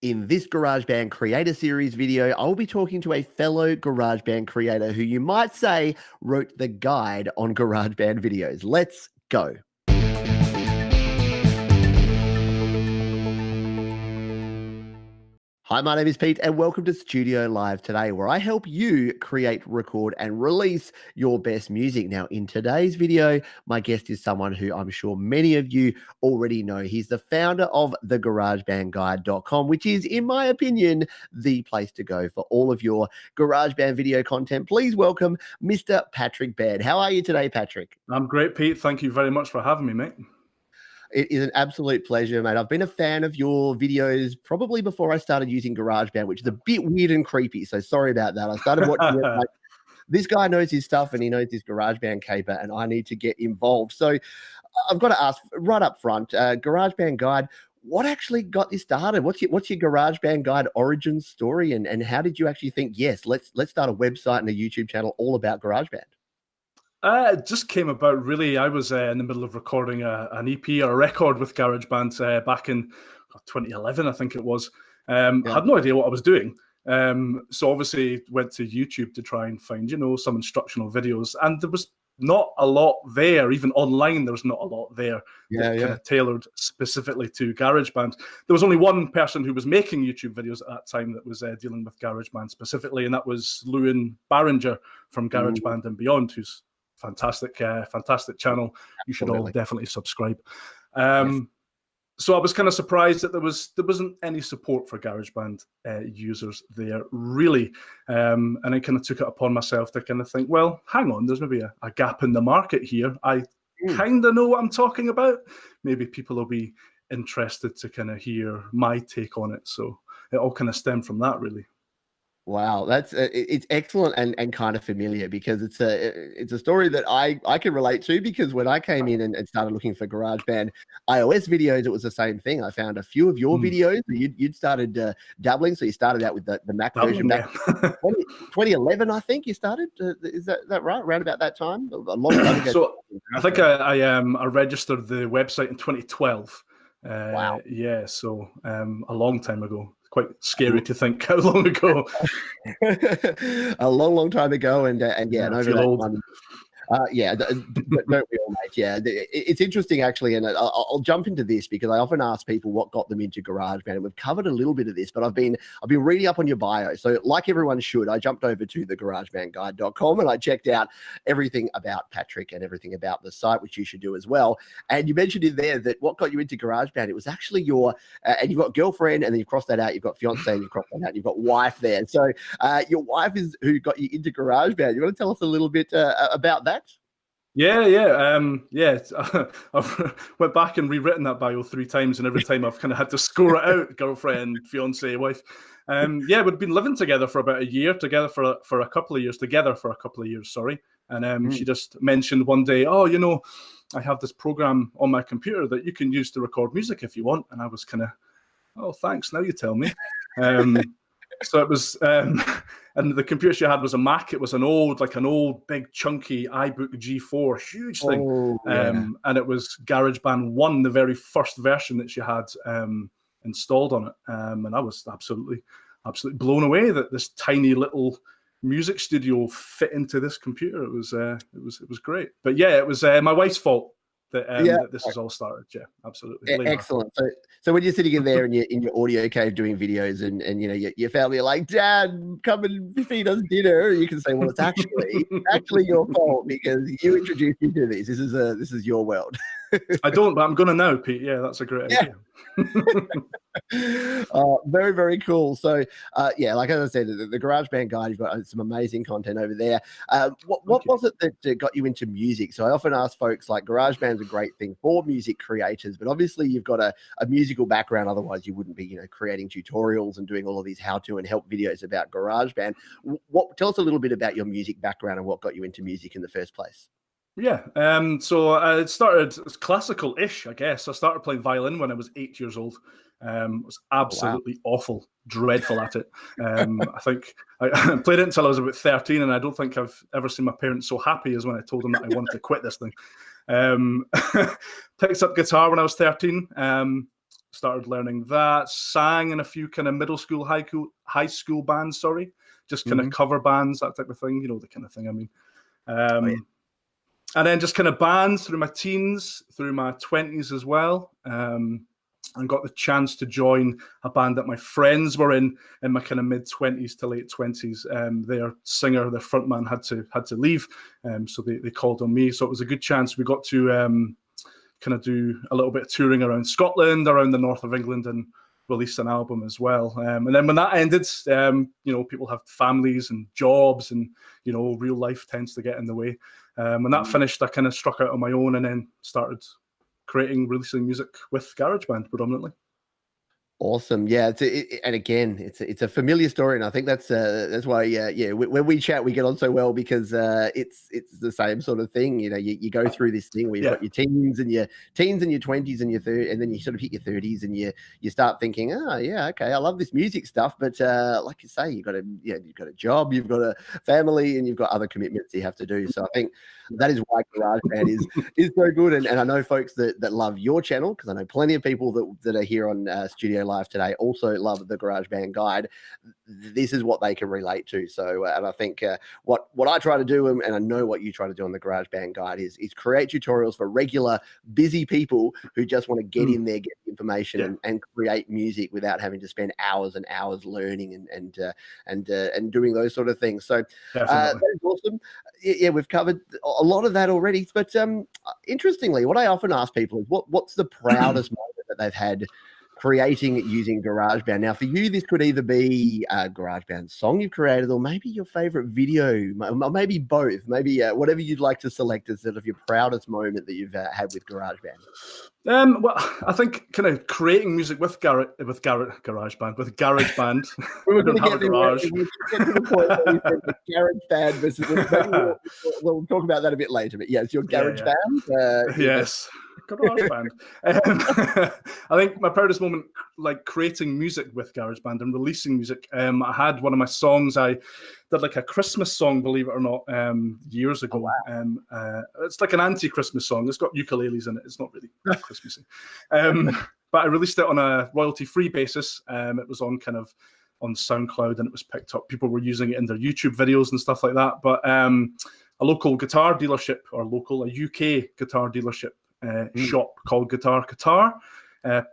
In this GarageBand Creator Series video, I will be talking to a fellow GarageBand creator who you might say wrote the guide on GarageBand videos. Let's go. Hi, my name is Pete, and welcome to Studio Live today, where I help you create, record, and release your best music. Now, in today's video, my guest is someone who I'm sure many of you already know. He's the founder of the GarageBandGuide.com, which is, in my opinion, the place to go for all of your GarageBand video content. Please welcome Mr. Patrick Baird. How are you today, Patrick? I'm great, Pete. Thank you very much for having me, mate. It is an absolute pleasure, mate. I've been a fan of your videos probably before I started using GarageBand, which is a bit weird and creepy. So sorry about that. I started watching it like, this guy knows his stuff and he knows his GarageBand caper, and I need to get involved. So I've got to ask right up front, GarageBand Guide, what actually got this started? What's your GarageBand Guide origin story, and how did you actually think, yes, let's start a website and a YouTube channel all about GarageBand? It just came about, really. I was in the middle of recording an EP or a record with GarageBand back in 2011, I think it was. I had no idea what I was doing. So obviously went to YouTube to try and find, some instructional videos. And there was not a lot there. Even online, there was not a lot there kind of tailored specifically to GarageBand. There was only one person who was making YouTube videos at that time that was dealing with GarageBand specifically, and that was Lewin Barringer from GarageBand and Beyond, who's fantastic channel. You should all definitely subscribe. So I was kind of surprised that there wasn't any support for GarageBand users there, really. And I kind of took it upon myself to kind of think, well, hang on, there's maybe a gap in the market here. I kind of know what I'm talking about. Maybe people will be interested to kind of hear my take on it. So it all kind of stemmed from that, really. Wow, that's it's excellent and kind of familiar, because it's a story that I can relate to, because when I came in and started looking for GarageBand iOS videos, it was the same thing. I found a few of your videos. You'd started dabbling, so you started out with the Mac version back 2011, I think you started. Is that right? Around about that time, a long time ago. So I think I registered the website in 2012. Wow. Yeah, so a long time ago. Quite scary to think how long ago. A long time ago, and over that time. Don't we all, mate? Yeah, it's interesting actually, and I'll jump into this because I often ask people what got them into GarageBand, and we've covered a little bit of this, but I've been reading up on your bio. So like everyone should, I jumped over to the GarageBandGuide.com and I checked out everything about Patrick and everything about the site, which you should do as well. And you mentioned in there that what got you into GarageBand, it was actually your, and you've got girlfriend, and then you've crossed that out, you've got fiance, and you've crossed that out, and you've got wife there. So your wife is who got you into GarageBand. You want to tell us a little bit about that? Yeah. I've went back and rewritten that bio 3 times, and every time I've kind of had to score it out: girlfriend, fiance, wife. We'd been living together for about a year, together for a couple of years, sorry. And she just mentioned one day, oh, I have this program on my computer that you can use to record music if you want. And I was kind of, oh, thanks. Now you tell me. So it was, and the computer she had was a Mac. It was an old big chunky iBook G4, huge thing. And it was GarageBand 1, the very first version that she had installed on it. And I was absolutely blown away that this tiny little music studio fit into this computer. It was great. But yeah, it was my wife's fault that this has all started. Yeah, absolutely. Excellent. So when you're sitting in there in your audio cave doing videos, and your family are like, "Dad, come and feed us dinner," you can say, "Well, it's actually your fault, because you introduced me to this. This is your world." I don't, but I'm gonna now, Pete. Yeah, that's a great idea. Very, very cool. So like as I said, the GarageBand Guide, you've got some amazing content over there. What was it that got you into music? So I often ask folks, like, GarageBand's a great thing for music creators, but obviously you've got a musical background, otherwise you wouldn't be creating tutorials and doing all of these how-to and help videos about GarageBand. Tell us a little bit about your music background and what got you into music in the first place. Yeah, so I started classical-ish, I guess. I started playing violin when I was 8 years old. I was absolutely awful, dreadful at it. I think I played it until I was about 13, and I don't think I've ever seen my parents so happy as when I told them that I wanted to quit this thing. Picked up guitar when I was 13, started learning that. Sang in a few kind of middle school, high school bands. Sorry, just kind of cover bands, that type of thing. You know, the kind of thing I mean. And then just kind of bands through my teens, through my 20s as well. And got the chance to join a band that my friends were in my kind of mid-20s to late 20s. Their singer, their frontman had to leave, so they called on me. So it was a good chance. We got to kind of do a little bit of touring around Scotland, around the north of England, and release an album as well. And then when that ended, you know, people have families and jobs, and you know, real life tends to get in the way. When that finished, I kind of struck out on my own and then started releasing music with GarageBand predominantly. Awesome, yeah. And again, it's a familiar story, and I think that's why when we chat, we get on so well, because it's the same sort of thing. You know, you go through this thing where you've got your teens and your 20s and your 30s, and then you sort of hit your 30s, and you start thinking, okay, I love this music stuff, but like you say, you've got a job, you've got a family, and you've got other commitments you have to do. So I think that is why GarageBand is so good. And I know folks that love your channel, because I know plenty of people that are here on Studio Live today also love the GarageBand guide. This is what they can relate to. So, and I think what I try to do, and I know what you try to do on the GarageBand guide, is create tutorials for regular, busy people who just want to get in there, get the information, and create music without having to spend hours and hours learning and doing those sort of things. So that is awesome. Yeah, we've covered a lot of that already. But interestingly, what I often ask people is what's the proudest moment that they've had creating using GarageBand. Now, for you, this could either be a GarageBand song you've created, or maybe your favorite video, or maybe both. Maybe whatever you'd like to select as sort of your proudest moment that you've had with GarageBand. Well, I think kind of creating music with GarageBand. We were going to get to the point where we said GarageBand versus. We'll talk about that a bit later. But yes, your GarageBand. Yes. GarageBand. I think my proudest moment, like creating music with GarageBand and releasing music. I had one of my songs. I did like a Christmas song, believe it or not, years ago. Oh, wow. It's like an anti-Christmas song. It's got ukuleles in it. It's not really that Christmassy. But I released it on a royalty-free basis. It was on SoundCloud, and it was picked up. People were using it in their YouTube videos and stuff like that. But a local guitar dealership, a UK guitar dealership shop called Guitar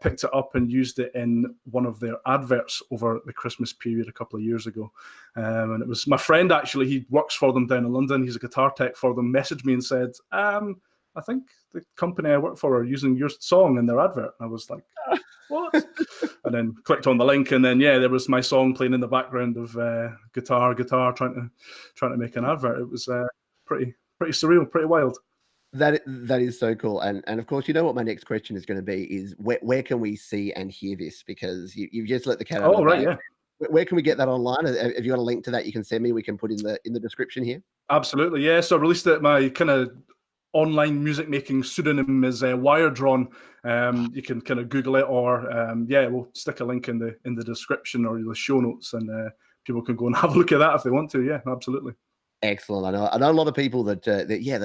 picked it up and used it in one of their adverts over the Christmas period a couple of years ago. And it was my friend, actually, he works for them down in London. He's a guitar tech for them, messaged me and said, I think the company I work for are using your song in their advert. And I was like, what? And then clicked on the link, and then there was my song playing in the background of guitar trying to make an advert. It was pretty surreal, pretty wild. That is so cool. And of course, you know what my next question is going to be is where can we see and hear this? Because you've just let the cat out of the bag. Yeah. Where can we get that online? Have you got a link to that you can send me? We can put in the description here. Absolutely, yeah. So I released it. My kind of online music making pseudonym is Wiredrawn. You can kind of Google it, or we'll stick a link in the description or the show notes, and people can go and have a look at that if they want to. Yeah, absolutely. Excellent. I know a lot of people that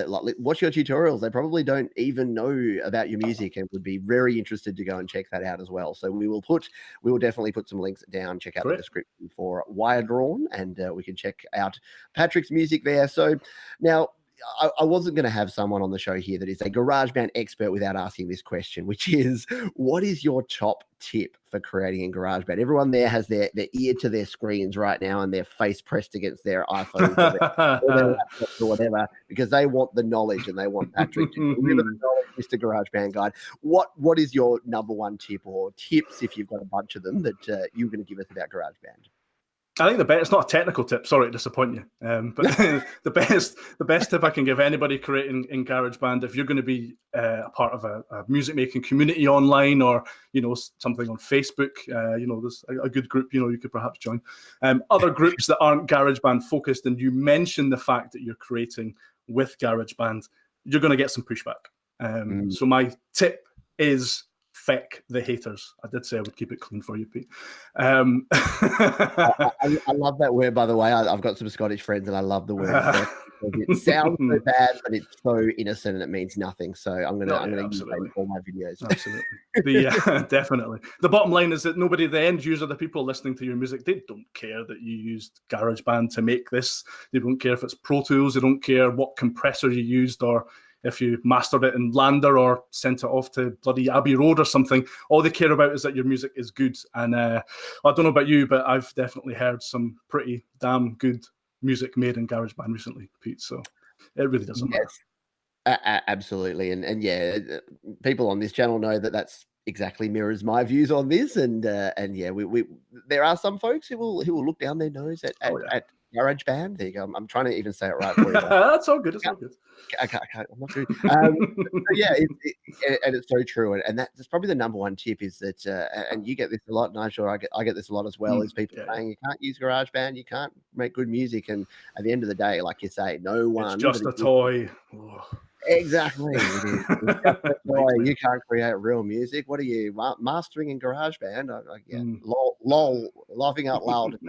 like, watch your tutorials. They probably don't even know about your music and would be very interested to go and check that out as well. So we will definitely put some links down. Check out the description for Wiredrawn, and we can check out Patrick's music there. So now, I wasn't going to have someone on the show here that is a GarageBand expert without asking this question, which is, what is your top tip for creating in GarageBand? Everyone there has their ear to their screens right now and their face pressed against their iPhones or their laptops or whatever, because they want the knowledge and they want Patrick to deliver the knowledge, Mr. GarageBand Guide. What is your number one tip, or tips, if you've got a bunch of them, that you're going to give us about GarageBand? I think it's not a technical tip. Sorry to disappoint you, but the best tip I can give anybody creating in GarageBand, if you're going to be a part of a music making community online, or something on Facebook, there's a good group you could perhaps join. Other groups that aren't GarageBand focused, and you mention the fact that you're creating with GarageBand, you're going to get some pushback. So my tip is feck the haters. I did say I would keep it clean for you, Pete. I love that word, by the way. I've got some Scottish friends, and I love the word feck. It sounds so bad, but it's so innocent and it means nothing. So I'm gonna use that in all my videos. Absolutely. Definitely. The bottom line is that nobody, the end user, the people listening to your music, they don't care that you used GarageBand to make this. They don't care if it's Pro Tools. They don't care what compressor you used, or if you mastered it in Lander or sent it off to bloody Abbey Road or something. All they care about is that your music is good. And I don't know about you, but I've definitely heard some pretty damn good music made in GarageBand recently, Pete. So it really doesn't matter. Absolutely. And yeah, people on this channel know that that's exactly mirrors my views on this. And yeah, we there are some folks who will look down their nose at GarageBand. There you go. I'm trying to even say it right for you. That's all good. It's all good. Okay, I'm not good. So yeah, and it's so true. And that's probably the number one tip is that, and you get this a lot, and I'm sure I get this a lot as well, is people saying you can't use GarageBand, you can't make good music. And at the end of the day, like you say, no one. It's just a toy. Exactly. It's just a toy. You can't create real music. What are you mastering in GarageBand? Lol, laughing out loud.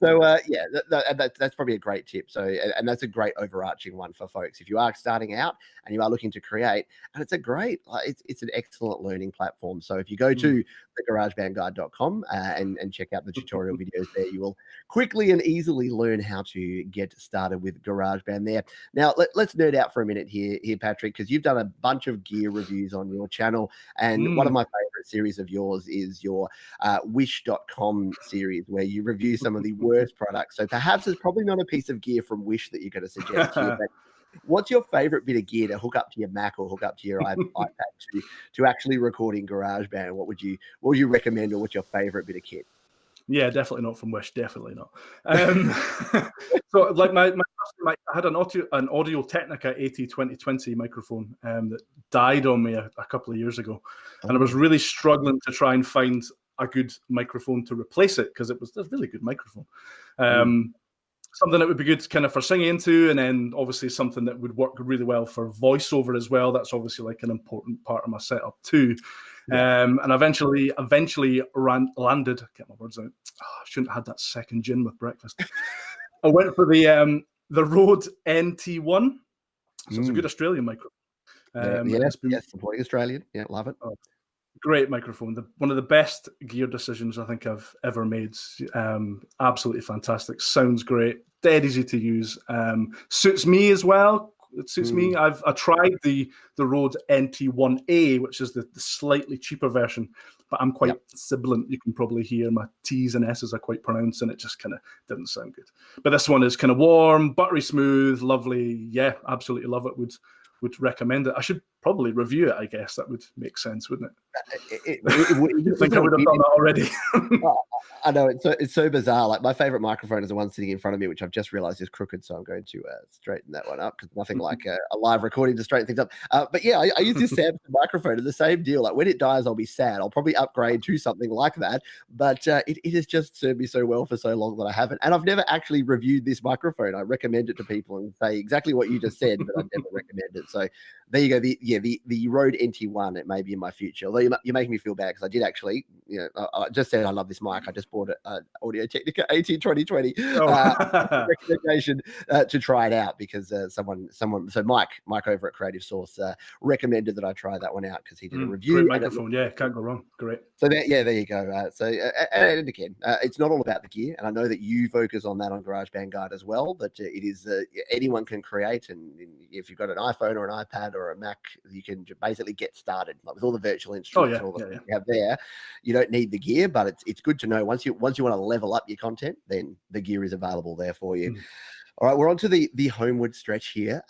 So yeah, that's probably a great tip. So, and that's a great overarching one for folks. If you are starting out and you are looking to create, and it's a great, it's an excellent learning platform. So if you go to thegaragebandguide.com and check out the tutorial videos there, you will quickly and easily learn how to get started with GarageBand there. Now, let's nerd out for a minute here, Patrick, because you've done a bunch of gear reviews on your channel, and one of my favorite series of yours is your Wish.com series, where you review some of the worst products. So perhaps there's probably not a piece of gear from Wish that you're going to suggest here, but what's your favorite bit of gear to hook up to your Mac or hook up to your iPad to actually record in GarageBand? What would you recommend, or what's your favorite bit of kit? Yeah, definitely not from Wish. Definitely not. So, like my I had an Audio Technica AT2020 microphone that died on me a couple of years ago, and I was really struggling to try and find a good microphone to replace it, because it was a really good microphone. Something that would be good kind of for singing into, and then obviously something that would work really well for voiceover as well. That's obviously like an important part of my setup too. And eventually landed, get my words out. I shouldn't have had that second gin with breakfast. I went for the Rode NT1. So it's a good Australian microphone. Yes, supporting Australian. Yeah, love it. Great microphone. One of the best gear decisions I think I've ever made. Absolutely fantastic. Sounds great. Dead easy to use. Suits me as well. It suits me. I tried the Rode NT1A, which is the slightly cheaper version, but I'm quite sibilant. You can probably hear my T's and S's are quite pronounced, and it just kind of didn't sound good. But this one is kind of warm, buttery smooth, lovely. Yeah, absolutely love it. Would recommend it. I should probably review it, I guess. That would make sense, wouldn't it? I think I would have done that already. I know, it's so bizarre. Like, my favorite microphone is the one sitting in front of me, which I've just realized is crooked, so I'm going to straighten that one up, because nothing like a live recording to straighten things up. But yeah, I use this Samsung microphone. It's the same deal. Like, when it dies, I'll be sad. I'll probably upgrade to something like that. But it has just served me so well for so long that I haven't. And I've never actually reviewed this microphone. I recommend it to people and say exactly what you just said, but I've never recommended it. So there you go. The Rode NT1, it may be in my future. Although you're making me feel bad, because I did actually, I just said I love this mic. I just bought an Audio Technica AT2020 recommendation to try it out, because Mike over at Creative Source recommended that I try that one out, because he did a review. Great microphone, can't go wrong. Great. So there you go. And again, it's not all about the gear, and I know that you focus on that on GarageBand Guide as well. That it is anyone can create, and if you've got an iPhone or an iPad or a Mac, you can basically get started, like with all the virtual instruments and all the things you have there. You don't need the gear, but it's good to know once you want to level up your content, then the gear is available there for you. All right, we're on to the homeward stretch here.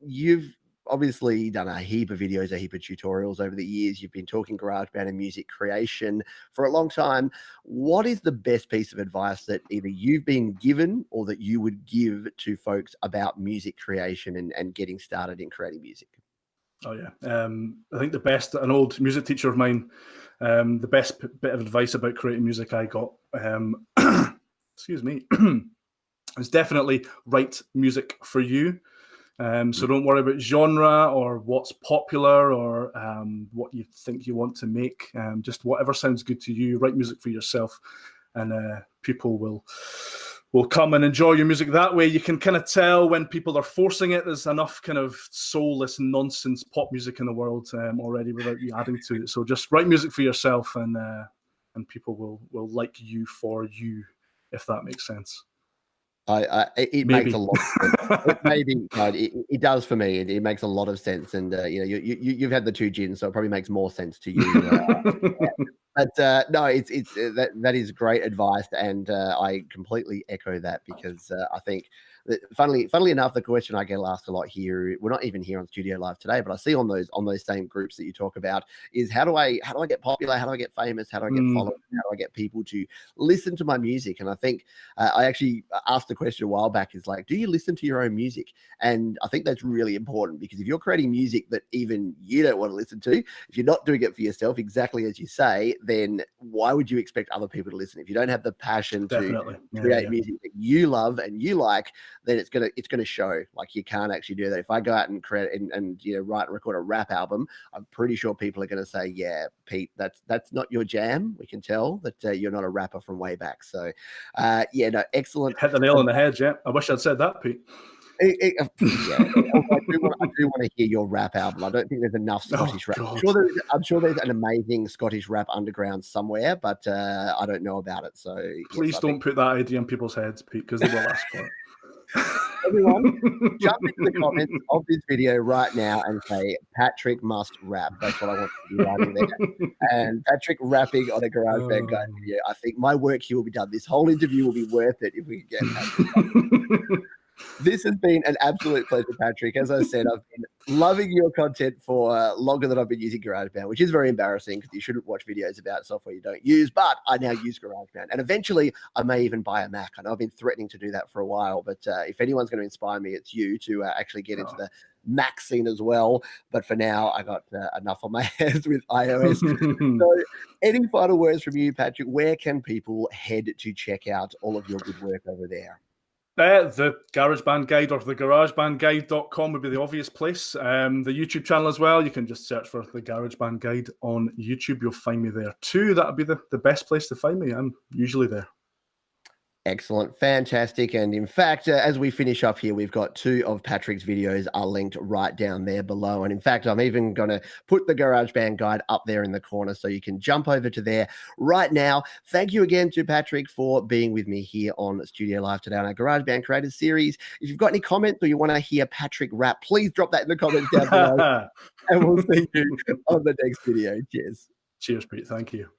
You've obviously done a heap of videos, a heap of tutorials over the years. You've been talking GarageBand and music creation for a long time. What is the best piece of advice that either you've been given or that you would give to folks about music creation and getting started in creating music? Oh yeah, I think an old music teacher of mine, the best bit of advice about creating music I got, excuse me, is definitely write music for you. So don't worry about genre or what's popular or what you think you want to make. Just whatever sounds good to you. Write music for yourself, and people will come and enjoy your music that way. You can kind of tell when people are forcing it. There's enough kind of soulless nonsense pop music in the world already without you adding to it. So just write music for yourself, and people will like you for you, if that makes sense. It makes a lot of sense. It does for me. It makes a lot of sense. And you've had the 2 gins, so it probably makes more sense to you. But no, it's that is great advice, and I completely echo that, because I think that, funnily enough, the question I get asked a lot here, we're not even here on Studio Live today, but I see on those same groups that you talk about, is how do I get popular? How do I get famous? How do I get followers? How do I get people to listen to my music? And I think I actually asked the question a while back, is like, do you listen to your own music? And I think that's really important, because if you're creating music that even you don't want to listen to, if you're not doing it for yourself, exactly as you say, then why would you expect other people to listen? If you don't have the passion to create music that you love and you like, then it's gonna show. Like, you can't actually do that. If I go out and create and write and record a rap album, I'm pretty sure people are gonna say, yeah, Pete, that's not your jam. We can tell that you're not a rapper from way back. So excellent. Hit the nail on the head, yeah. I wish I'd said that, Pete. I do want to hear your rap album. I don't think there's enough Scottish rap. I'm sure there's an amazing Scottish rap underground somewhere, but I don't know about it. So please don't put that idea in people's heads, Pete, because they will ask for it. Everyone, jump into the comments of this video right now and say, Patrick must rap. That's what I want to be writing there. And Patrick rapping on a GarageBand guide video. I think my work here will be done. This whole interview will be worth it if we can get Patrick. This has been an absolute pleasure, Patrick. As I said, I've been loving your content for longer than I've been using GarageBand, which is very embarrassing, because you shouldn't watch videos about software you don't use, but I now use GarageBand. And eventually, I may even buy a Mac. I know I've been threatening to do that for a while, but if anyone's going to inspire me, it's you to actually get into the Mac scene as well. But for now, I got enough on my hands with iOS. So any final words from you, Patrick? Where can people head to check out all of your good work over there? The GarageBand Guide or the GarageBandGuide.com would be the obvious place. The YouTube channel as well. You can just search for the GarageBand Guide on YouTube. You'll find me there too. That would be the best place to find me. I'm usually there. Excellent. Fantastic. And in fact, as we finish up here, we've got 2 of Patrick's videos are linked right down there below. And in fact, I'm even going to put the GarageBand guide up there in the corner, so you can jump over to there right now. Thank you again to Patrick for being with me here on Studio Live today on our GarageBand Creators Series. If you've got any comments or you want to hear Patrick rap, please drop that in the comments down below. And we'll see you on the next video. Cheers. Cheers, Pete. Thank you.